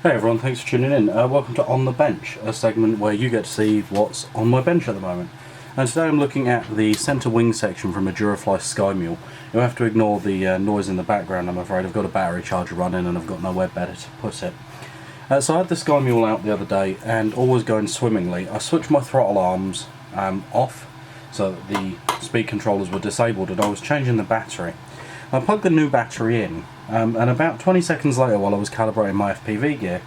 Hey everyone, thanks for tuning in. Welcome to On the Bench, a segment where you get to see what's on my bench at the moment. And today I'm looking at the centre wing section from a Durafly Skymule. You'll have to ignore the noise in the background, I'm afraid. I've got a battery charger running and I've got nowhere better to put it. So I had the Skymule out the other day and all was going swimmingly. I switched my throttle arms off so that the speed controllers were disabled, and I was changing the battery. I plugged the new battery in, and about 20 seconds later, while I was calibrating my FPV gear,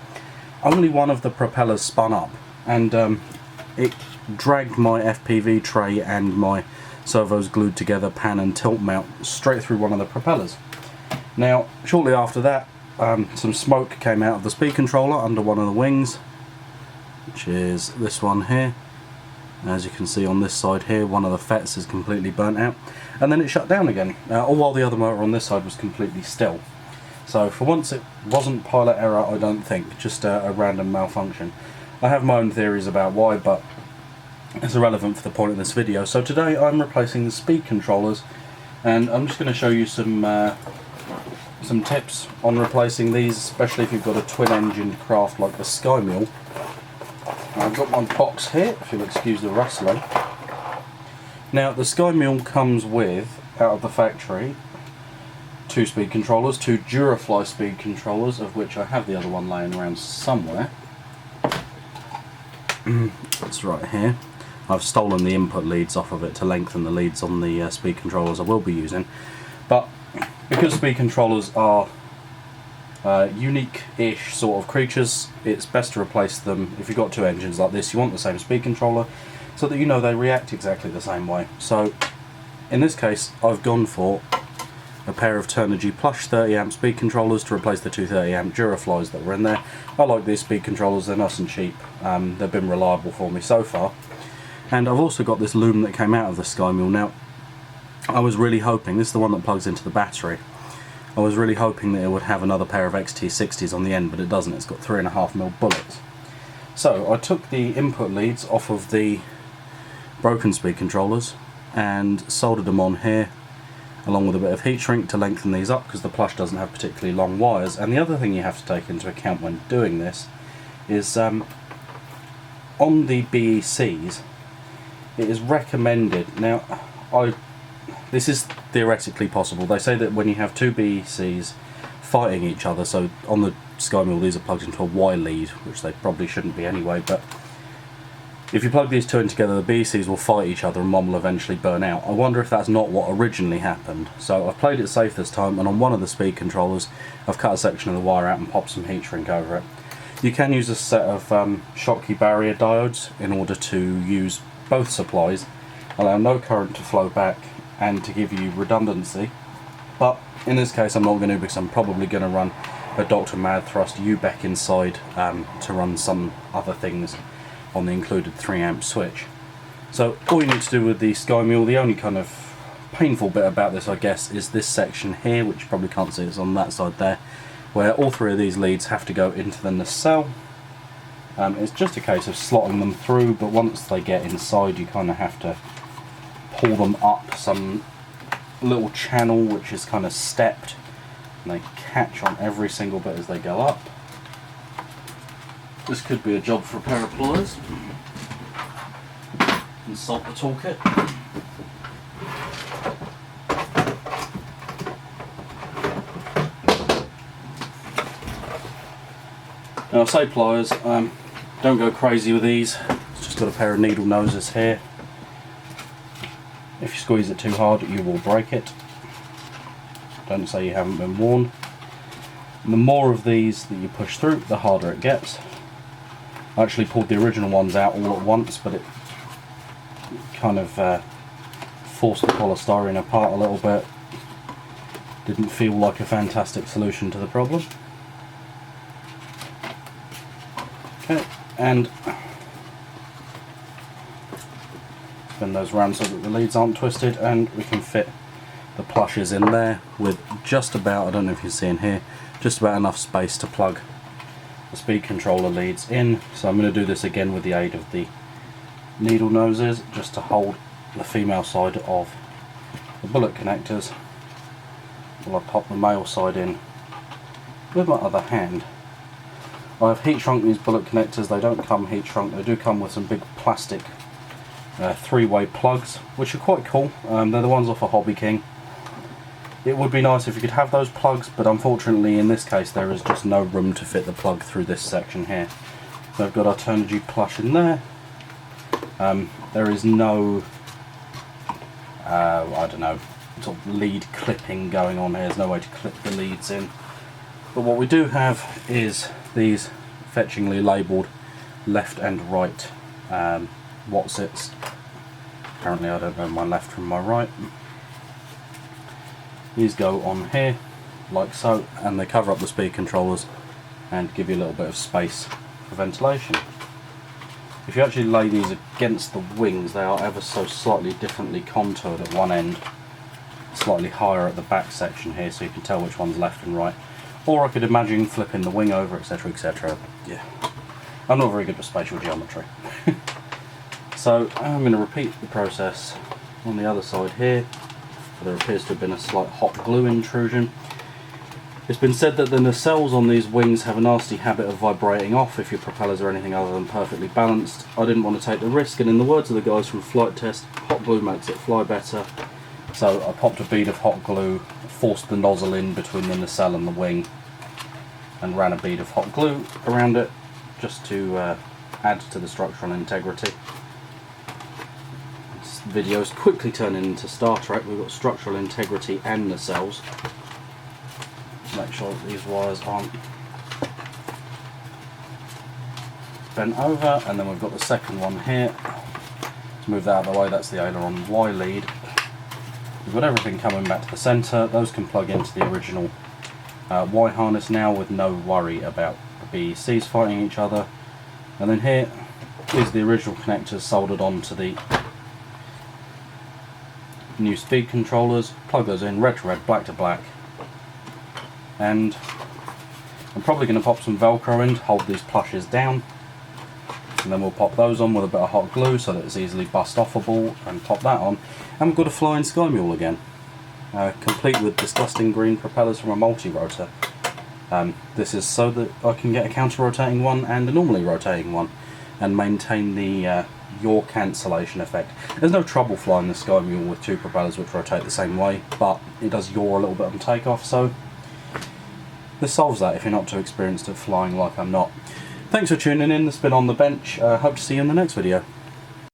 only one of the propellers spun up, and it dragged my FPV tray and my servos glued together pan and tilt mount straight through one of the propellers. Now, shortly after that, some smoke came out of the speed controller under one of the wings, which is this one here. As you can see on this side here, one of the FETs is completely burnt out, and then it shut down again, all while the other motor on this side was completely still. So for once it wasn't pilot error, I don't think, just a random malfunction. I have my own theories about why, but it's irrelevant for the point of this video. So today I'm replacing the speed controllers, and I'm just going to show you some tips on replacing these, especially if you've got a twin-engined craft like the Skymule. I've got my box here, if you'll excuse the rustling. Now the Skymule comes with, out of the factory, two speed controllers, two Durafly speed controllers, of which I have the other one laying around somewhere. It's right here. I've stolen the input leads off of it to lengthen the leads on the speed controllers I will be using. But because speed controllers are unique-ish sort of creatures, it's best to replace them. If you've got two engines like this, you want the same speed controller so that you know they react exactly the same way. So in this case I've gone for a pair of Turnigy Plush 30 amp speed controllers to replace the two 30 amp Duraflys that were in there. I like these speed controllers, they're nice and cheap, they've been reliable for me so far. And I've also got this loom that came out of the Skymule. Now I was really hoping, this is the one that plugs into the battery, I was really hoping that it would have another pair of XT60s on the end, but it doesn't. It's got 3.5mm bullets. So I took the input leads off of the broken speed controllers and soldered them on here, along with a bit of heat shrink to lengthen these up, because the Plush doesn't have particularly long wires. And the other thing you have to take into account when doing this is on the BECs, it is recommended. Now, this is theoretically possible. They say that when you have two BECs fighting each other, so on the Skymule these are plugged into a Y lead, which they probably shouldn't be anyway, but if you plug these two in together, the BECs will fight each other and one will eventually burn out. I wonder if that's not what originally happened. So I've played it safe this time, and on one of the speed controllers I've cut a section of the wire out and popped some heat shrink over it. You can use a set of Schottky barrier diodes in order to use both supplies, allow no current to flow back and to give you redundancy, but in this case I'm not going to, because I'm probably going to run a Dr. Mad Thrust U-Beck inside to run some other things on the included 3 amp switch. So all you need to do with the Skymule, the only kind of painful bit about this I guess is this section here, which you probably can't see, it's on that side there, where all three of these leads have to go into the nacelle. It's just a case of slotting them through, but once they get inside you kind of have to pull them up some little channel which is kind of stepped, and they catch on every single bit as they go up. This could be a job for a pair of pliers. Insult the toolkit. Now I say pliers, don't go crazy with these. It's just got a pair of needle noses here. If you squeeze it too hard you will break it. Don't say you haven't been warned. And the more of these that you push through, the harder it gets. I actually pulled the original ones out all at once, but it kind of forced the polystyrene apart a little bit. Didn't feel like a fantastic solution to the problem. Okay, and spin those round so that the leads aren't twisted, and we can fit the plushes in there with just about, I don't know if you can see in here, just about enough space to plug the speed controller leads in. So I'm going to do this again with the aid of the needle noses, just to hold the female side of the bullet connectors while I pop the male side in with my other hand. I've heat shrunk these bullet connectors. They don't come heat shrunk, they do come with some big plastic 3-way plugs, which are quite cool. They're the ones off a Hobby King. It would be nice if you could have those plugs, but unfortunately in this case there is just no room to fit the plug through this section here. So I've got our Turnigy Plush in there. There is no, I don't know, sort of lead clipping going on here. There's no way to clip the leads in. But what we do have is these fetchingly labelled left and right Watsits. Apparently I don't know my left from my right. These go on here, like so, and they cover up the speed controllers and give you a little bit of space for ventilation. If you actually lay these against the wings, they are ever so slightly differently contoured at one end, slightly higher at the back section here, so you can tell which one's left and right. Or I could imagine flipping the wing over, etc, etc. Yeah, I'm not very good with spatial geometry. So I'm going to repeat the process on the other side here. There appears to have been a slight hot glue intrusion. It's been said that the nacelles on these wings have a nasty habit of vibrating off if your propellers are anything other than perfectly balanced. I didn't want to take the risk, and in the words of the guys from Flight Test, hot glue makes it fly better. So I popped a bead of hot glue, forced the nozzle in between the nacelle and the wing, and ran a bead of hot glue around it just to add to the structural integrity. This video is quickly turning into Star Trek. We've got structural integrity and nacelles. Make sure that these wires aren't bent over, and then we've got the second one here. To move that out of the way, that's the aileron Y lead. We've got everything coming back to the centre. Those can plug into the original Y harness now with no worry about the BECs fighting each other. And then here is the original connectors soldered onto the new speed controllers. Plug those in, red to red, black to black. And I'm probably going to pop some Velcro in to hold these plushes down, and then we'll pop those on with a bit of hot glue so that it's easily bust offable, and pop that on, and we've got a flying Skymule again, complete with disgusting green propellers from a multi-rotor. This is so that I can get a counter-rotating one and a normally rotating one and maintain the yaw cancellation effect. There's no trouble flying the Skymule with two propellers which rotate the same way, but it does yaw a little bit on takeoff, so this solves that if you're not too experienced at flying like I'm not. Thanks for tuning in. This has been On the Bench. Hope to see you in the next video.